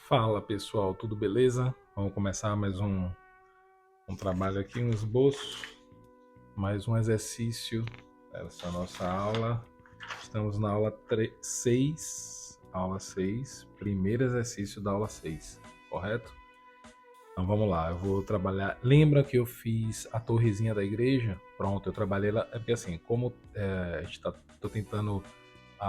Fala pessoal, tudo beleza? Vamos começar mais um trabalho aqui, um esboço, mais um exercício dessa nossa aula. Estamos na aula 6, aula 6, primeiro exercício da aula 6, correto? Então vamos lá, eu vou trabalhar. Lembra que eu fiz a torrezinha da igreja? Pronto, eu trabalhei lá. É porque assim, como tô tentando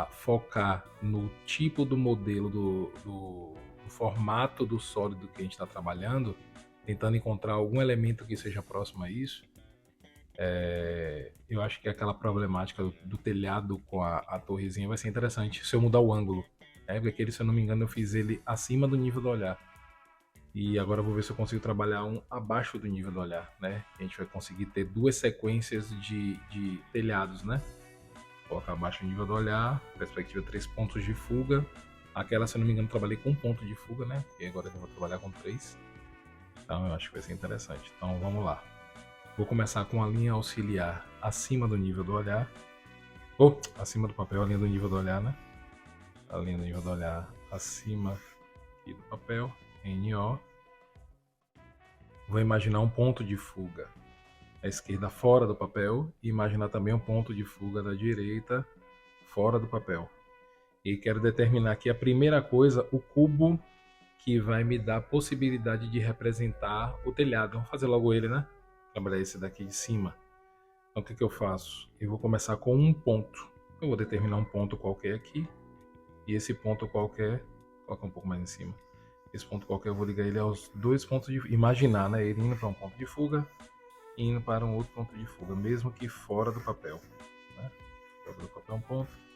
focar no tipo do modelo do formato do sólido que a gente está trabalhando, tentando encontrar algum elemento que seja próximo a isso. Eu acho que aquela problemática do telhado com a torrezinha vai ser interessante se eu mudar o ângulo. Porque aquele, se eu não me engano, eu fiz ele acima do nível do olhar. E agora eu vou ver se eu consigo trabalhar um abaixo do nível do olhar, né? A gente vai conseguir ter duas sequências de telhados, né? Colocar abaixo do nível do olhar, perspectiva 3 pontos de fuga. Aquela, se eu não me engano, eu trabalhei com 1 ponto de fuga, né? E agora eu vou trabalhar com 3. Então eu acho que vai ser interessante. Então vamos lá. Vou começar com a linha auxiliar acima do nível do olhar. Ou acima do papel, a linha do nível do olhar, né? A linha do nível do olhar acima aqui do papel. NO. Vou imaginar um ponto de fuga à esquerda fora do papel e imaginar também um ponto de fuga da direita fora do papel. E quero determinar aqui a primeira coisa, o cubo que vai me dar a possibilidade de representar o telhado. Vamos fazer logo ele, né? Trabalhar esse daqui de cima. Então o que eu faço? Eu vou começar com um ponto. Eu vou determinar um ponto qualquer aqui. E esse ponto qualquer, coloca um pouco mais em cima. Esse ponto qualquer eu vou ligar ele aos dois pontos de... Imaginar, né? Ele indo para um ponto de fuga e indo para um outro ponto de fuga, mesmo que fora do papel. Né? Fora do papel um ponto.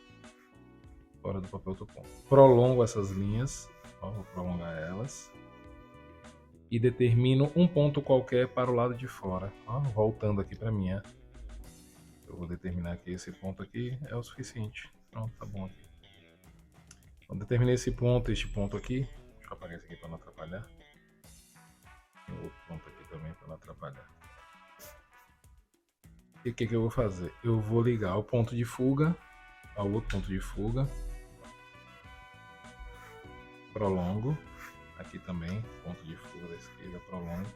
Fora do papel outro ponto. Prolongo essas linhas. Vou prolongar elas. E determino um ponto qualquer para o lado de fora. Voltando aqui para mim. Eu vou determinar que esse ponto aqui é o suficiente. Pronto, tá bom aqui. Então determinei esse ponto aqui. Deixa eu apagar esse aqui para não atrapalhar. Tem outro ponto aqui também para não atrapalhar. E o que eu vou fazer? Eu vou ligar o ponto de fuga ao outro ponto de fuga. Prolongo. Aqui também, ponto de fuga da esquerda, prolongo.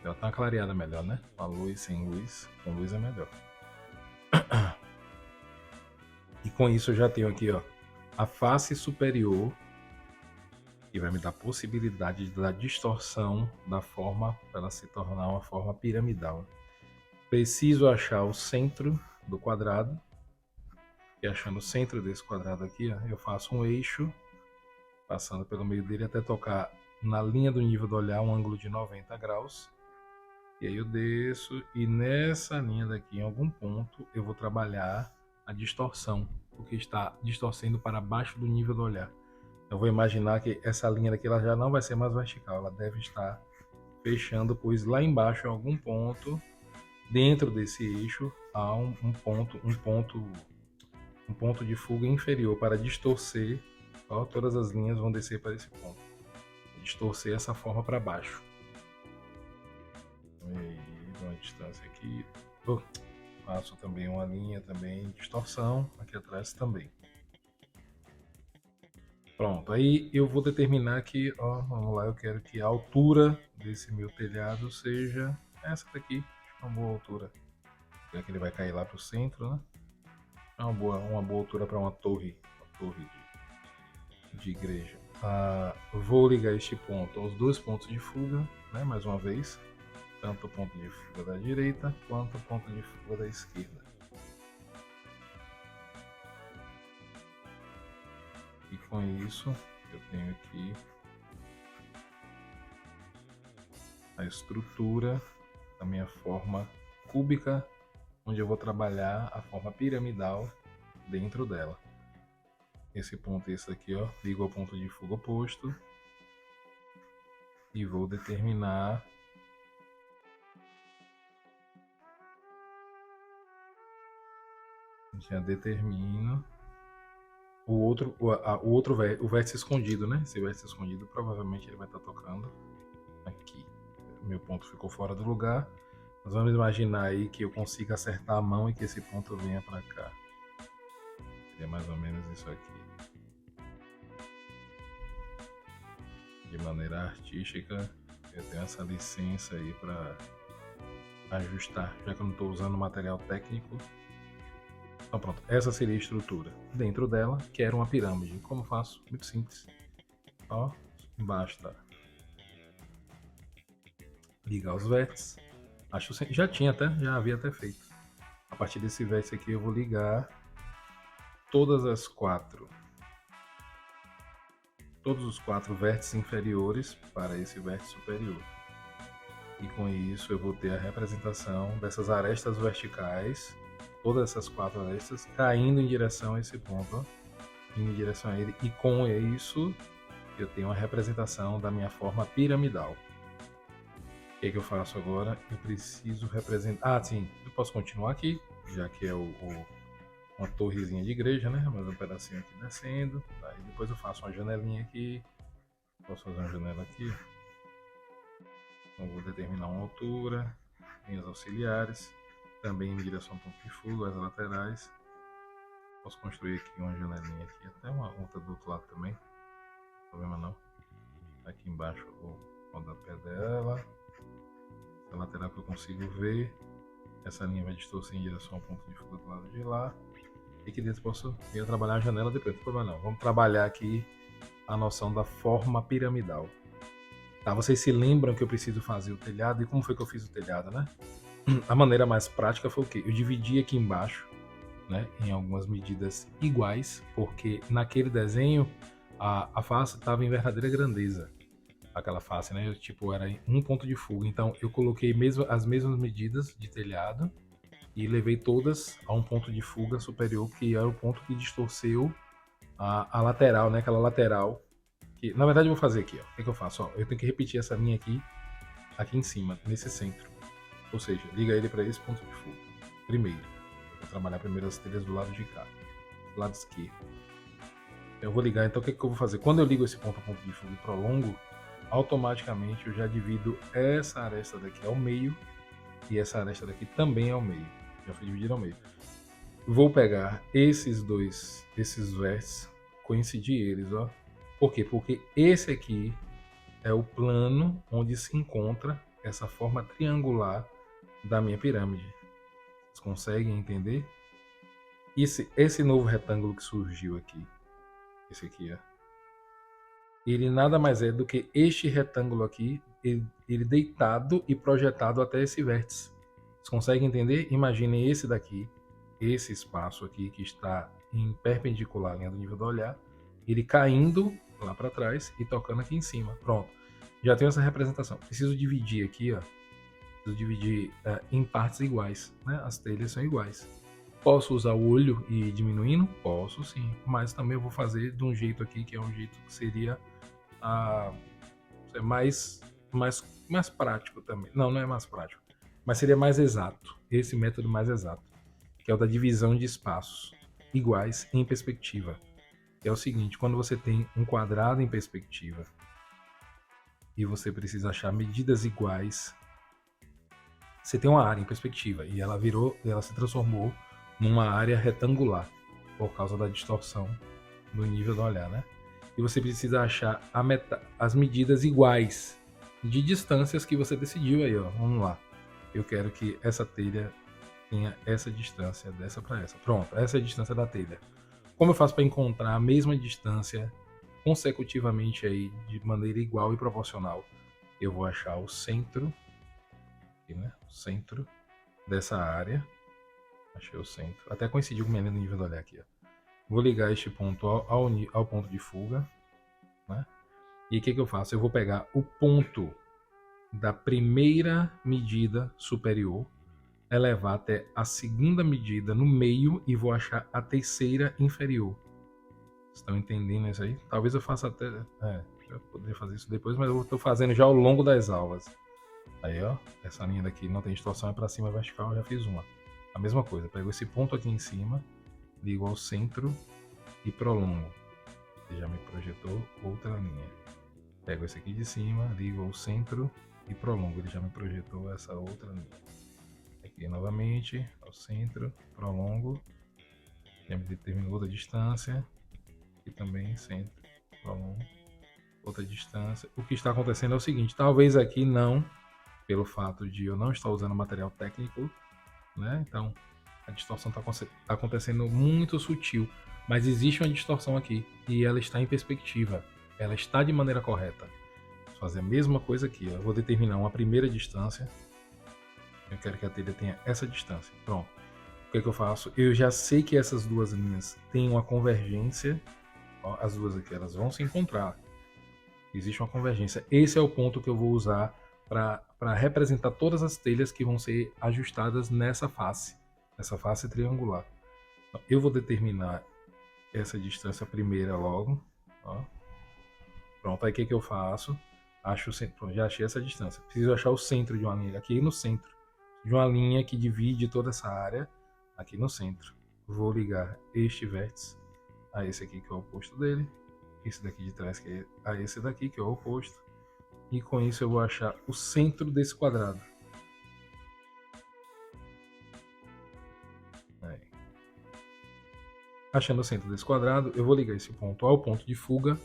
Ela tá uma clareada melhor, né? Com a luz, sem luz. Com luz é melhor. E com isso eu já tenho aqui, ó, a face superior, que vai me dar a possibilidade da distorção da forma para ela se tornar uma forma piramidal. Preciso achar o centro do quadrado. E achando o centro desse quadrado aqui, ó, eu faço um eixo, passando pelo meio dele até tocar na linha do nível do olhar, um ângulo de 90 graus. E aí eu desço e nessa linha daqui, em algum ponto, eu vou trabalhar a distorção, porque está distorcendo para baixo do nível do olhar. Eu vou imaginar que essa linha daqui ela já não vai ser mais vertical, ela deve estar fechando, pois lá embaixo, em algum ponto, dentro desse eixo, há um ponto de fuga inferior para distorcer. Ó, todas as linhas vão descer para esse ponto, distorcer essa forma para baixo. E uma distância aqui. Faço também uma linha também, distorção, aqui atrás também. Pronto, aí eu vou determinar que, ó, vamos lá, eu quero que a altura desse meu telhado seja essa daqui, uma boa altura. Já que ele vai cair lá pro centro, né? É uma boa altura para uma torre de igreja. Vou ligar este ponto aos dois pontos de fuga, né? Mais uma vez, tanto o ponto de fuga da direita quanto o ponto de fuga da esquerda. E com isso eu tenho aqui a estrutura da minha forma cúbica, onde eu vou trabalhar a forma piramidal dentro dela. Esse ponto, esse aqui, ó, ligo ao ponto de fuga oposto e vou determinar já determino o vértice escondido, né? Esse vértice escondido provavelmente ele vai estar tocando aqui. Meu ponto ficou fora do lugar. Nós vamos imaginar aí que eu consiga acertar a mão e que esse ponto venha para cá. É mais ou menos isso aqui. de maneira artística. Eu tenho essa licença aí para ajustar, já que eu não estou usando material técnico. Então pronto, essa seria a estrutura. Dentro dela, quero uma pirâmide. Como faço? Muito simples. Ó, basta ligar os vértices. Acho que já tinha até, já havia até feito. A partir desse vértice aqui eu vou ligar todas as todos os quatro vértices inferiores para esse vértice superior. E com isso eu vou ter a representação dessas arestas verticais, todas essas quatro arestas caindo em direção a esse ponto, ó, indo em direção a ele. E com isso eu tenho a representação da minha forma piramidal. O que é que eu faço agora? Eu preciso representar... Ah, sim, eu posso continuar aqui, já que é uma torrezinha de igreja, né? Mais um pedacinho aqui descendo. Aí depois eu faço uma janelinha aqui. Posso fazer uma janela aqui. Então vou determinar uma altura, linhas auxiliares, também em direção ao ponto de fuga, as laterais. Posso construir aqui uma janelinha aqui, até uma outra do outro lado também. Não problema não. Aqui embaixo o rodapé dela. Essa lateral que eu consigo ver. Essa linha vai distorcer em direção ao ponto de fuga do lado de lá. E aqui dentro posso ir trabalhar a janela depois, não tem problema não. Vamos trabalhar aqui a noção da forma piramidal. Tá, vocês se lembram que eu preciso fazer o telhado? E como foi que eu fiz o telhado, né? A maneira mais prática foi o quê? Eu dividi aqui embaixo, né, em algumas medidas iguais, porque naquele desenho a face estava em verdadeira grandeza. Aquela face, né? Tipo, era um ponto de fuga. Então eu coloquei as mesmas medidas de telhado e levei todas a um ponto de fuga superior, que era o ponto que distorceu a lateral, né? Aquela lateral. Que, na verdade, eu vou fazer aqui, ó. O que, que eu faço? Ó, eu tenho que repetir essa linha aqui em cima, nesse centro. Ou seja, liga ele para esse ponto de fuga. Primeiro. Eu vou trabalhar primeiro as telhas do lado de cá. Do lado esquerdo. Eu vou ligar, então o que, que eu vou fazer? Quando eu ligo esse ponto a ponto de fuga e prolongo, automaticamente eu já divido essa aresta daqui ao meio e essa aresta daqui também ao meio. Já foi dividido ao meio. Vou pegar esses vértices, coincidir eles, ó. Por quê? Porque esse aqui é o plano onde se encontra essa forma triangular da minha pirâmide. Vocês conseguem entender? Esse novo retângulo que surgiu aqui, esse aqui, ó, ele nada mais é do que este retângulo aqui, ele deitado e projetado até esse vértice. Vocês conseguem entender? Imaginem esse daqui, esse espaço aqui que está em perpendicular à linha do nível do olhar, ele caindo lá para trás e tocando aqui em cima. Pronto. Já tenho essa representação. Preciso dividir aqui, ó. Preciso dividir em partes iguais, né? As telhas são iguais. Posso usar o olho e ir diminuindo? Posso sim, mas também eu vou fazer de um jeito aqui, que é um jeito que seria mais, mais prático também. Não, não é mais prático, mas seria mais exato. Esse método mais exato, que é o da divisão de espaços iguais em perspectiva. É o seguinte, quando você tem um quadrado em perspectiva e você precisa achar medidas iguais, você tem uma área em perspectiva e ela se transformou numa área retangular por causa da distorção do nível do olhar, né? E você precisa achar as medidas iguais de distâncias que você decidiu aí, ó. Vamos lá. Eu quero que essa telha tenha essa distância dessa para essa. Pronto, essa é a distância da telha. Como eu faço para encontrar a mesma distância consecutivamente aí de maneira igual e proporcional? Eu vou achar o centro, aqui, né? O centro dessa área. Achei o centro. Até coincidiu com o menino no nível do olhar aqui, ó. Vou ligar este ponto ao ponto de fuga, né? E o que, que eu faço? Eu vou pegar o ponto da primeira medida superior, elevar até a segunda medida no meio e vou achar a terceira inferior. Estão entendendo isso aí? Talvez eu faça até... eu poderia fazer isso depois, mas eu estou fazendo já ao longo das aulas. Aí, ó, essa linha daqui não tem distorção, é para cima vertical, eu já fiz uma. A mesma coisa, pego esse ponto aqui em cima, ligo ao centro e prolongo. Ele já me projetou outra linha. Pego esse aqui de cima, ligo ao centro e prolongo. Ele já me projetou essa outra linha. Aqui novamente, ao centro, prolongo. Já me determinou outra distância. Aqui também, centro, prolongo. outra distância. O que está acontecendo é o seguinte, talvez aqui não, pelo fato de eu não estar usando material técnico, né? Então a distorção está acontecendo muito sutil, mas existe uma distorção aqui e ela está em perspectiva, ela está de maneira correta. Vou fazer a mesma coisa aqui, eu vou determinar uma primeira distância, eu quero que a telha tenha essa distância, pronto. O que é que eu faço? Eu já sei que essas duas linhas têm uma convergência, ó, as duas aqui elas vão se encontrar, existe uma convergência, esse é o ponto que eu vou usar para representar todas as telhas que vão ser ajustadas nessa face triangular. Então, eu vou determinar essa distância primeira logo. Ó. Pronto, aí o que eu faço? Acho o centro. Pronto, já achei essa distância. Preciso achar o centro de uma linha. Aqui no centro. De uma linha que divide toda essa área. Aqui no centro. Vou ligar este vértice a esse aqui que é o oposto dele. Esse daqui de trás que é a esse daqui que é o oposto. E com isso eu vou achar o centro desse quadrado. Aí. Achando o centro desse quadrado, eu vou ligar esse ponto ao ponto de fuga,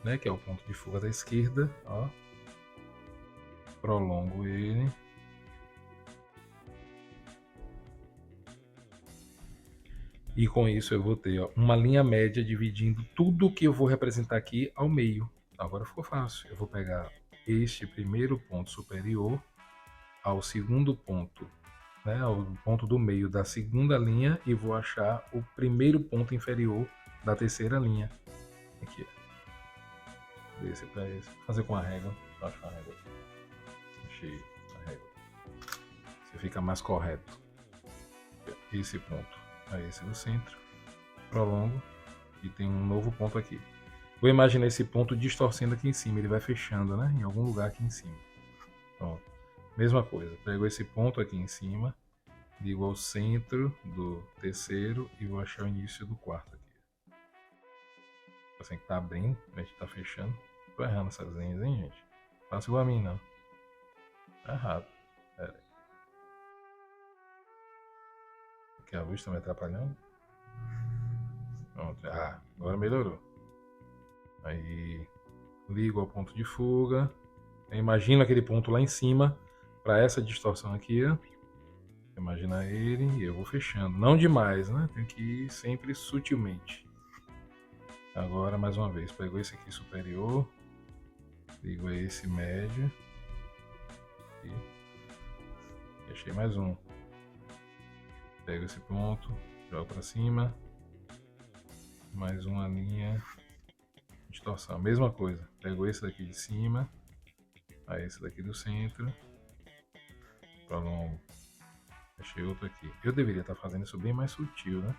né, que é o ponto de fuga da esquerda. Ó. Prolongo ele. E com isso eu vou ter, ó, uma linha média dividindo tudo que eu vou representar aqui ao meio. Agora ficou fácil. Eu vou pegar este primeiro ponto superior ao segundo ponto, né, ao ponto do meio da segunda linha, e vou achar o primeiro ponto inferior da terceira linha. Aqui. Desse para esse. Vou fazer com a régua. Só achar a régua. Achei a régua. Você fica mais correto. Esse ponto a esse do centro. Prolongo. E tem um novo ponto aqui. Vou imaginar esse ponto distorcendo aqui em cima. Ele vai fechando, né? Em algum lugar aqui em cima. Pronto. Mesma coisa. Pego esse ponto aqui em cima. Ligo ao centro do terceiro. E vou achar o início do quarto aqui. Assim que tá abrindo. A gente tá fechando. Tô errando essas linhas, hein, gente? Faça igual a mim, não. Tá errado. Pera aí. Aqui a luz tá me atrapalhando. Pronto. Ah, agora melhorou. Aí ligo ao ponto de fuga. Imagina aquele ponto lá em cima para essa distorção aqui. Ó. Imagina ele e eu vou fechando. Não demais, né? Tem que ir sempre sutilmente. Agora, mais uma vez, pego esse aqui superior. Ligo a esse médio. E achei mais um. Pego esse ponto, jogo para cima. Mais uma linha. Distorção, mesma coisa. Pego esse daqui de cima. A esse daqui do centro. Prolongo. Achei outro aqui. Eu deveria estar fazendo isso bem mais sutil, né?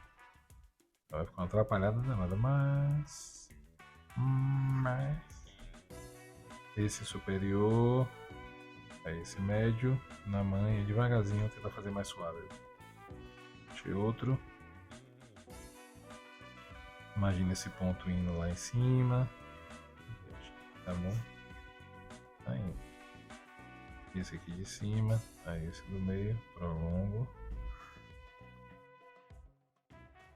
Vai ficar uma atrapalhada danada, mas... Esse superior... É esse médio, na manha, devagarzinho, tentar fazer mais suave. Achei outro. Imagina esse ponto indo lá em cima. Tá bom? Tá indo. Esse aqui de cima, aí esse do meio, prolongo.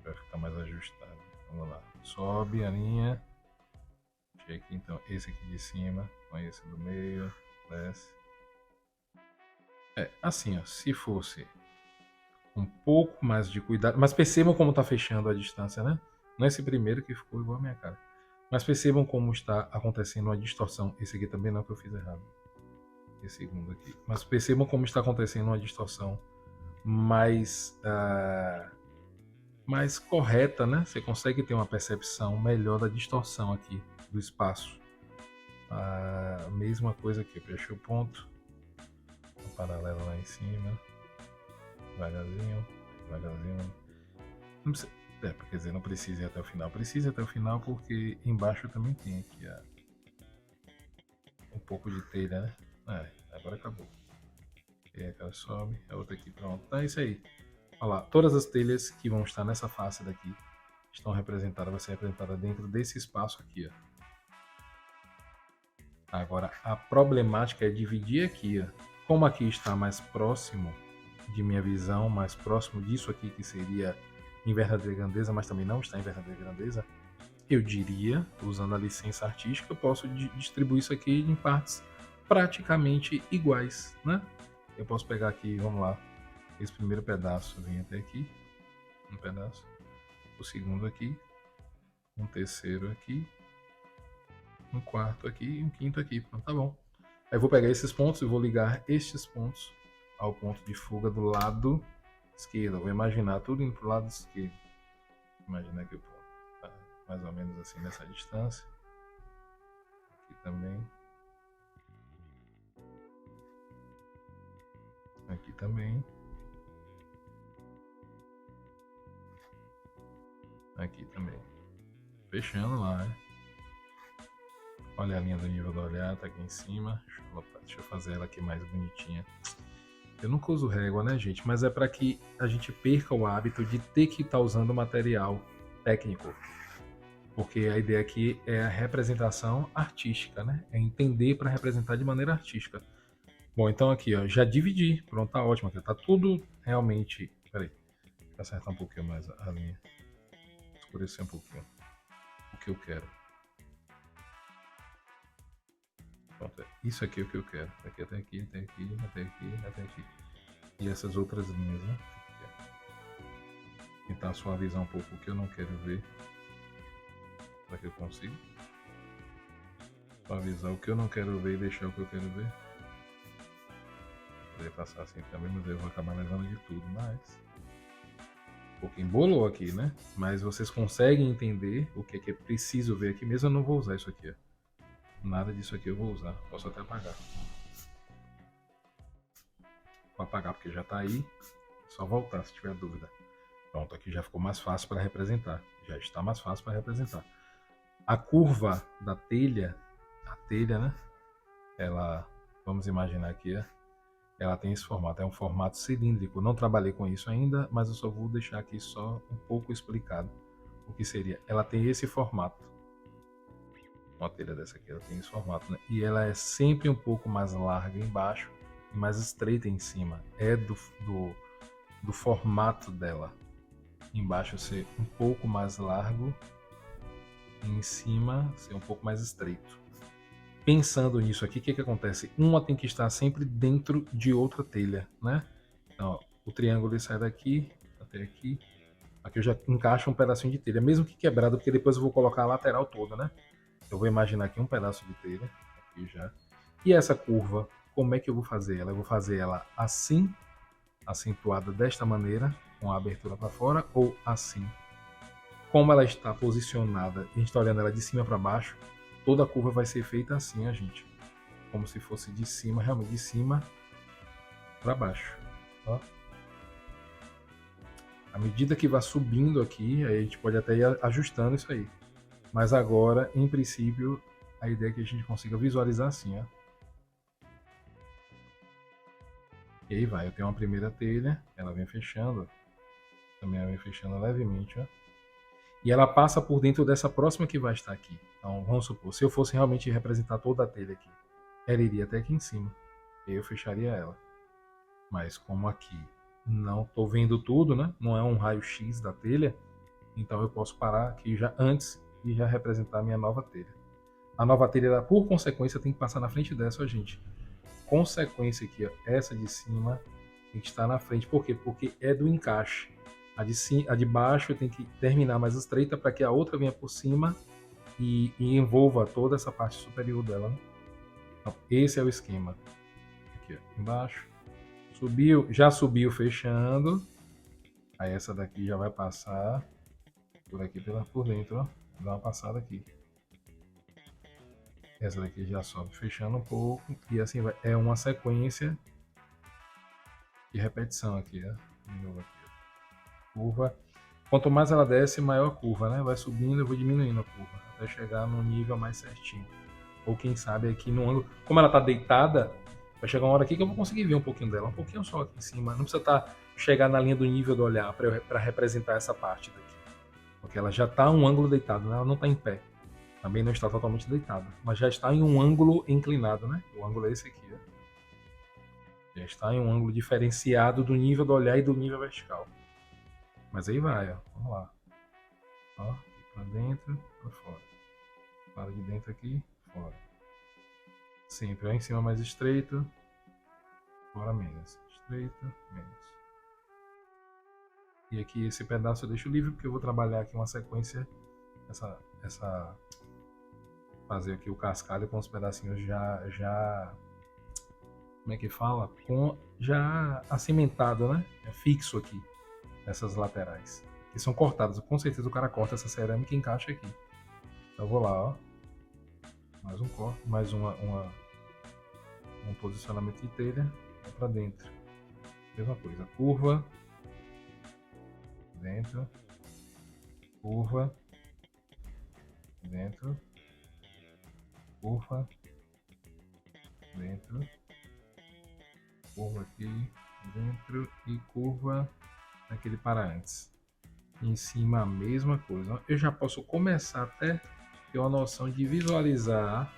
Vai ficar mais ajustado. Vamos lá. Sobe a linha. Achei aqui então esse aqui de cima, com esse do meio, desce. É, assim ó, se fosse um pouco mais de cuidado, mas percebam como está fechando a distância, né? Não é esse primeiro que ficou igual a minha cara. Mas percebam como está acontecendo uma distorção. Esse aqui também não, que eu fiz errado. Esse segundo aqui. Mas percebam como está acontecendo uma distorção mais correta, né? Você consegue ter uma percepção melhor da distorção aqui do espaço. A mesma coisa aqui. Eu fechei o ponto. Um paralelo lá em cima. Devagarzinho. Não precisa, quer dizer, não precisa ir até o final. Precisa ir até o final porque embaixo também tem aqui um pouco de telha, né? Agora acabou. E aí ela sobe, a outra aqui, pronto. Tá, isso aí. Olha lá, todas as telhas que vão estar nessa face daqui estão representadas, vai ser representada dentro desse espaço aqui, ó. Agora, a problemática é dividir aqui, ó. Como aqui está mais próximo de minha visão, mais próximo disso aqui que seria em verdadeira grandeza, mas também não está em verdadeira grandeza, eu diria, usando a licença artística, eu posso distribuir isso aqui em partes praticamente iguais, né? Eu posso pegar aqui, vamos lá, esse primeiro pedaço vem até aqui, um pedaço, o segundo aqui, um terceiro aqui, um quarto aqui e um quinto aqui. Pronto, tá bom. Aí eu vou pegar esses pontos e vou ligar estes pontos ao ponto de fuga do lado esquerdo. Eu vou imaginar tudo indo pro lado esquerdo. Imagina que o ponto tá mais ou menos assim nessa distância. Aqui também. Aqui também. Aqui também. Fechando lá, né? Olha a linha do nível do olhar, tá aqui em cima. Deixa eu fazer ela aqui mais bonitinha. Eu nunca uso régua, né, gente? Mas é para que a gente perca o hábito de ter que estar usando material técnico. Porque a ideia aqui é a representação artística, né? É entender para representar de maneira artística. Bom, então aqui, ó, já dividi. Pronto, tá ótimo aqui. Tá tudo realmente... Peraí, deixa eu acertar um pouquinho mais a linha. Escurecer um pouquinho. O que eu quero. Pronto, isso aqui é o que eu quero. Daqui até aqui, até aqui, até aqui, até aqui. E essas outras linhas, né? Tentar suavizar um pouco o que eu não quero ver. Será que eu consigo? Suavizar o que eu não quero ver e deixar o que eu quero ver. Poderia passar assim também, mas eu vou acabar levando de tudo. Mas um pouco embolou aqui, né? Mas vocês conseguem entender o que é preciso ver aqui mesmo. Eu não vou usar isso aqui, ó. Nada disso aqui eu vou usar. Posso até apagar. Vou apagar porque já tá aí. Só voltar se tiver dúvida. Pronto, aqui já ficou mais fácil para representar. Já está mais fácil para representar. A curva da telha, a telha, né? Ela, vamos imaginar aqui, ela tem esse formato. É um formato cilíndrico. Não trabalhei com isso ainda, mas eu só vou deixar aqui só um pouco explicado o que seria. Ela tem esse formato. Uma telha dessa aqui, ela tem esse formato, né? E ela é sempre um pouco mais larga embaixo e mais estreita em cima. É do formato dela. Embaixo ser um pouco mais largo e em cima ser um pouco mais estreito. Pensando nisso aqui, o que acontece? Uma tem que estar sempre dentro de outra telha, né? Então, ó, o triângulo ele sai daqui até aqui. Aqui eu já encaixo um pedacinho de telha, mesmo que quebrado, porque depois eu vou colocar a lateral toda, né? Eu vou imaginar aqui um pedaço de telha, aqui já. E essa curva, como é que eu vou fazer ela? Eu vou fazer ela assim, acentuada desta maneira, com a abertura para fora, ou assim. Como ela está posicionada, a gente está olhando ela de cima para baixo, toda a curva vai ser feita assim, a gente. Como se fosse de cima, realmente de cima para baixo. Ó. À medida que vai subindo aqui, aí a gente pode até ir ajustando isso aí. Mas agora, em princípio, a ideia é que a gente consiga visualizar assim, ó. E aí vai, eu tenho uma primeira telha, ela vem fechando, também ela vem fechando levemente, ó. E ela passa por dentro dessa próxima que vai estar aqui. Então, vamos supor, se eu fosse realmente representar toda a telha aqui, ela iria até aqui em cima. E eu fecharia ela. Mas como aqui não estou vendo tudo, né? Não é um raio-x da telha, então eu posso parar aqui já antes e já representar a minha nova telha. A nova telha, ela, por consequência, tem que passar na frente dessa, gente. Consequência aqui, ó, essa de cima tem que estar na frente. Por quê? Porque é do encaixe. A de baixo tem que terminar mais estreita para que a outra venha por cima e envolva toda essa parte superior dela. Né? Então, esse é o esquema. Aqui, ó, embaixo. Subiu, já subiu fechando. Aí essa daqui já vai passar por aqui por dentro, ó. Dá uma passada aqui. Essa daqui já sobe fechando um pouco. E assim vai. É uma sequência de repetição aqui, ó. De novo aqui, ó. Curva. Quanto mais ela desce, maior a curva, né? Vai subindo, eu vou diminuindo a curva. Até chegar no nível mais certinho. Ou quem sabe aqui no ângulo. Como ela tá deitada, vai chegar uma hora aqui que eu vou conseguir ver um pouquinho dela. Um pouquinho só aqui em cima. Não precisa chegar na linha do nível do olhar para representar essa parte daqui. Porque ela já está um ângulo deitado, né? Ela não está em pé. Também não está totalmente deitada. Mas já está em um ângulo inclinado, né? O ângulo é esse aqui, ó. Já está em um ângulo diferenciado do nível do olhar e do nível vertical. Mas aí vai, ó. Vamos lá. Ó, Para dentro, para fora. Para de dentro aqui, fora. Sempre, ó, em cima mais estreito, fora menos. Estreito, menos. E aqui esse pedaço eu deixo livre porque eu vou trabalhar aqui uma sequência, fazer aqui o cascalho com os pedacinhos já, como é que fala? Com já acimentado, né? É fixo aqui, nessas laterais. Que são cortadas, com certeza o cara corta essa cerâmica e encaixa aqui. Então eu vou lá, ó. Mais um corte, mais um posicionamento de telha para dentro. Mesma coisa, curva, dentro, curva, dentro, curva, dentro, curva aqui, dentro e curva naquele para antes. Em cima a mesma coisa. Eu já posso começar até ter uma noção de visualizar.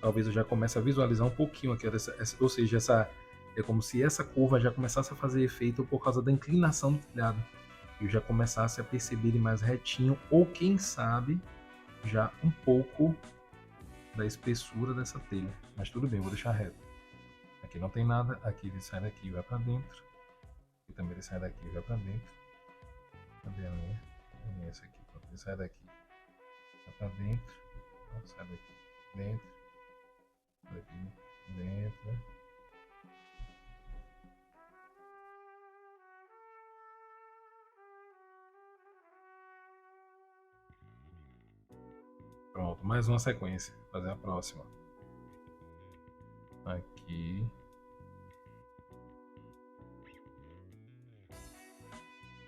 Talvez eu já comece a visualizar um pouquinho aqui, ou seja, é como se essa curva já começasse a fazer efeito por causa da inclinação do telhado. Eu já começasse a perceber ele mais retinho, ou quem sabe, já um pouco da espessura dessa telha. Mas tudo bem, vou deixar reto. Aqui não tem nada, aqui ele sai daqui e vai para dentro. Aqui também ele sai daqui e vai para dentro. Cadê a minha? Essa aqui, ele sai daqui, vai para dentro. Sai daqui, dentro. Daqui, dentro. Pronto, mais uma sequência. Vou fazer a próxima. Aqui.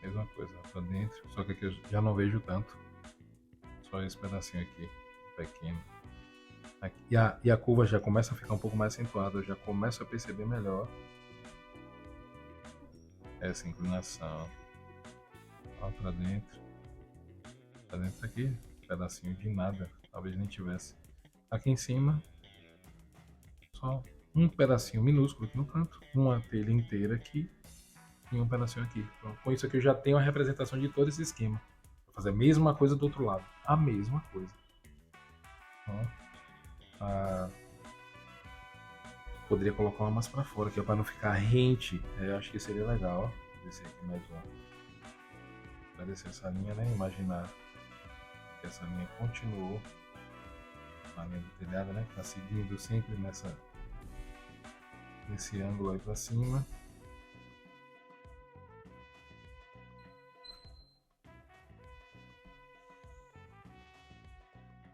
Mesma coisa, para dentro. Só que aqui eu já não vejo tanto. Só esse pedacinho aqui, pequeno. Aqui, e a curva já começa a ficar um pouco mais acentuada. Eu já começo a perceber melhor essa inclinação. Ó, para dentro. Para dentro aqui, pedacinho de nada. Talvez nem tivesse. Aqui em cima, só um pedacinho minúsculo aqui no canto, uma telha inteira aqui e um pedacinho aqui. Então, com isso aqui eu já tenho a representação de todo esse esquema. Vou fazer a mesma coisa do outro lado, a mesma coisa. Então, poderia colocar uma mais para fora aqui para não ficar rente. Eu acho que seria legal. Ó. Descer aqui mais uma. Para descer essa linha, né? Imaginar que essa linha continuou na linha do telhado, né? Tá seguindo sempre nesse ângulo aí para cima.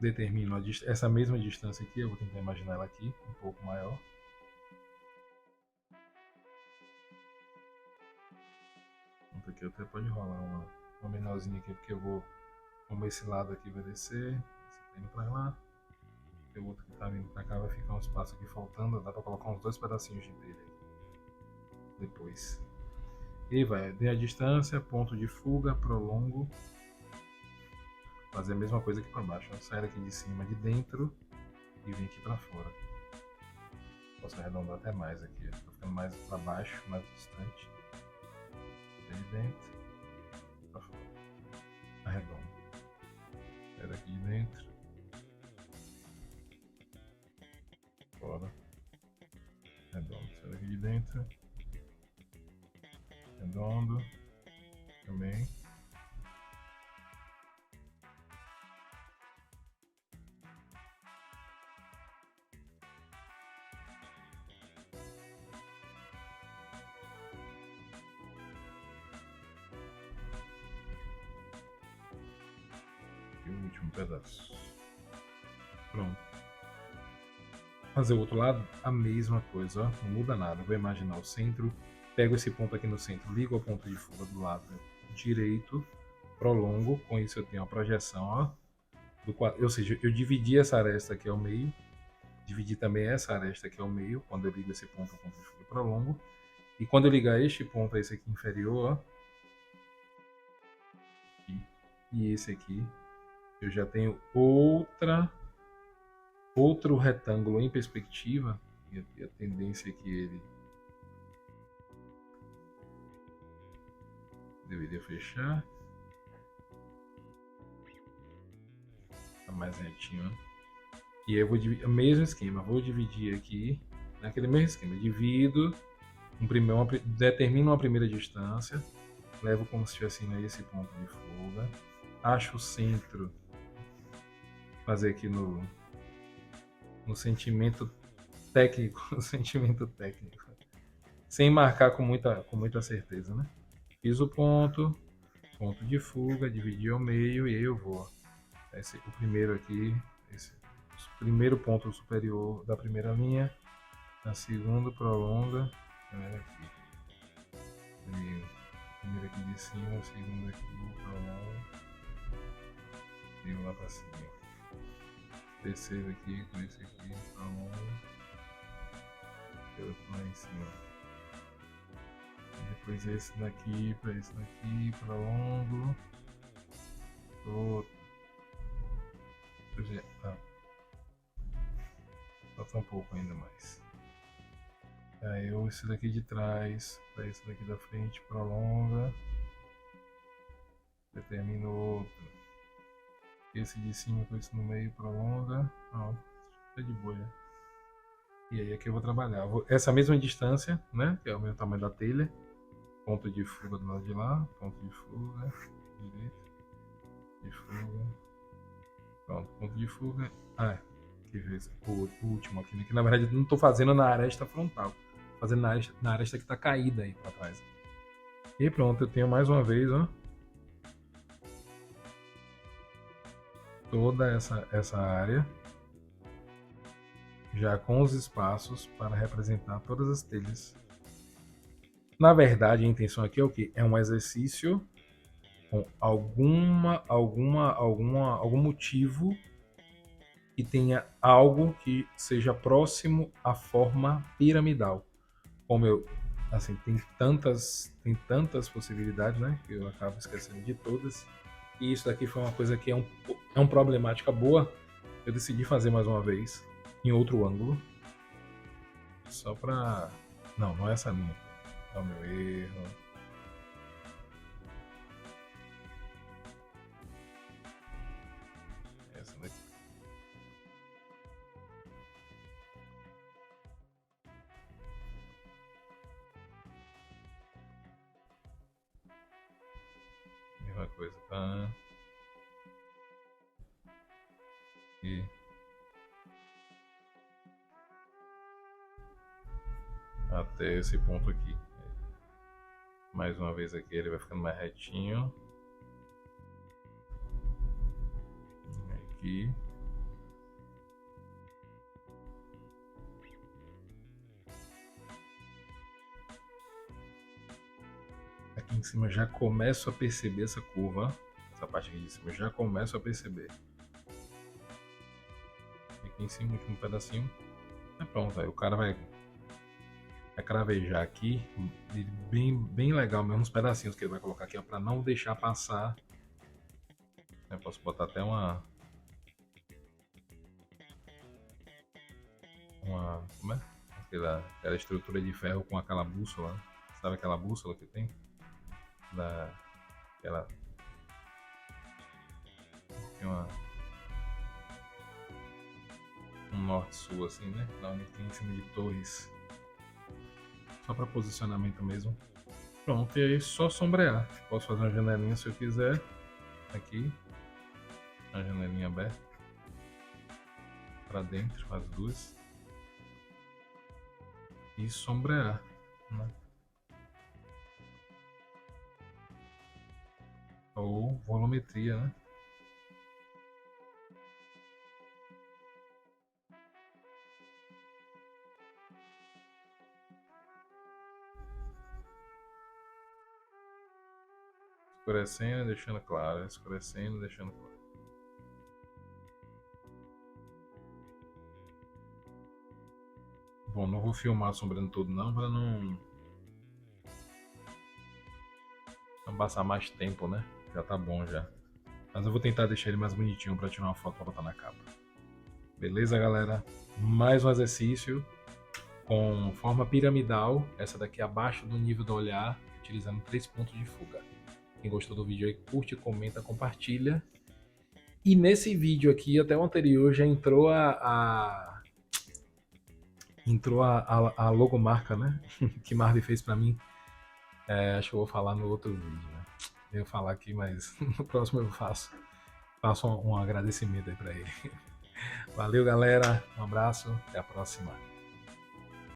Determino essa mesma distância aqui, eu vou tentar imaginar ela aqui, um pouco maior. Aqui até pode rolar uma menorzinha aqui, porque eu vou, como esse lado aqui vai descer, esse tá indo pra lá, e o outro que tá vindo pra cá vai ficar um espaço aqui faltando, dá pra colocar uns 2 pedacinhos de telha depois. E vai, dê a distância, ponto de fuga, prolongo, fazer a mesma coisa aqui para baixo, sair daqui de cima, de dentro e vir aqui para fora. Posso arredondar até mais aqui, tá ficando mais para baixo, mais distante. De dentro para fora. Arredondo. Sai daqui de dentro. Fora. Redondo. Sai daqui de dentro. Redondo. Também. E o último pedaço. Pronto. Fazer o outro lado, a mesma coisa, ó. Não muda nada. Vou imaginar o centro. Pego esse ponto aqui no centro, ligo ao ponto de fuga do lado direito, prolongo. Com isso eu tenho a projeção, ó. Ou seja, eu dividi essa aresta aqui ao meio. Dividi também essa aresta aqui ao meio. Quando eu ligo esse ponto ao ponto de fuga, prolongo. E quando eu ligar este ponto a esse aqui inferior, ó. E esse aqui, eu já tenho outro retângulo em perspectiva, e a tendência é que ele deveria fechar. mais retinho. E aí eu vou dividir, o mesmo esquema, vou dividir aqui, naquele mesmo esquema, divido, determino uma primeira distância, levo como se estivesse indo a esse ponto de fuga, acho o centro, fazer aqui no sentimento técnico, no sentimento técnico, sem marcar com muita certeza, né? Fiz o ponto de fuga, dividi ao meio e aí eu vou. O primeiro aqui, o primeiro ponto superior da primeira linha, a segunda prolonga, aqui. Primeiro aqui de cima, a segunda aqui prolonga, e lá pra cima. Terceiro aqui, com esse aqui prolonga, outro lá em cima. E depois esse daqui para esse daqui, prolongo, outro. Falta um pouco ainda mais. Aí eu esse daqui de trás para esse daqui da frente, prolonga, determino outro. Esse de cima com esse no meio, prolonga. Pronto, tá de boa já. E aí aqui eu vou trabalhar. Essa mesma distância, né? Que é o mesmo tamanho da telha. Ponto de fuga do lado de lá, ponto de fuga, direito, de fuga. Pronto, ponto de fuga. Que vez, o último aqui, né? Que na verdade eu não estou fazendo na aresta frontal, tô fazendo na aresta que está caída aí para trás. E pronto, eu tenho mais uma vez, ó, toda essa área já com os espaços para representar todas as telhas. Na verdade, a intenção aqui é o que? É um exercício com algum motivo que tenha algo que seja próximo à forma piramidal. Como eu, assim, tem tantas possibilidades, né, que eu acabo esquecendo de todas. E isso daqui foi uma coisa que é uma problemática boa. Eu decidi fazer mais uma vez em outro ângulo, só pra... Não é essa linha. É o meu erro. Essa daqui. Mesma coisa, tá? E até esse ponto aqui. Mais uma vez aqui ele vai ficando mais retinho. Aqui. Aqui em cima eu já começo a perceber essa curva. Essa parte aqui de cima eu já começo a perceber. Aqui em cima, o último pedacinho. É pronto, aí o cara vai cravejar aqui. Bem legal mesmo os pedacinhos que ele vai colocar aqui, para não deixar passar. Eu posso botar até uma como é? Aquela estrutura de ferro com aquela bússola. Sabe aquela bússola que tem? Tem um norte-sul assim, né? Lá onde tem em cima de torres. Só para posicionamento mesmo. Pronto, e aí só sombrear. Posso fazer uma janelinha se eu quiser. Aqui. Uma janelinha aberta. Para dentro, as duas. E sombrear, né? Ou volumetria, né? Escurecendo, deixando claro. Escurecendo, deixando claro. Bom, não vou filmar sombreando tudo não, para não passar mais tempo, né? Já tá bom já. Mas eu vou tentar deixar ele mais bonitinho para tirar uma foto para botar na capa. Beleza, galera? Mais um exercício com forma piramidal. Essa daqui abaixo do nível do olhar, utilizando 3 pontos de fuga. Quem gostou do vídeo aí, curte, comenta, compartilha. E nesse vídeo aqui, até o anterior, já entrou a logomarca, né? Que Marvel fez pra mim. Acho que eu vou falar no outro vídeo, né? Eu ia falar aqui, mas no próximo eu faço um agradecimento aí pra ele. Valeu, galera. Um abraço. Até a próxima.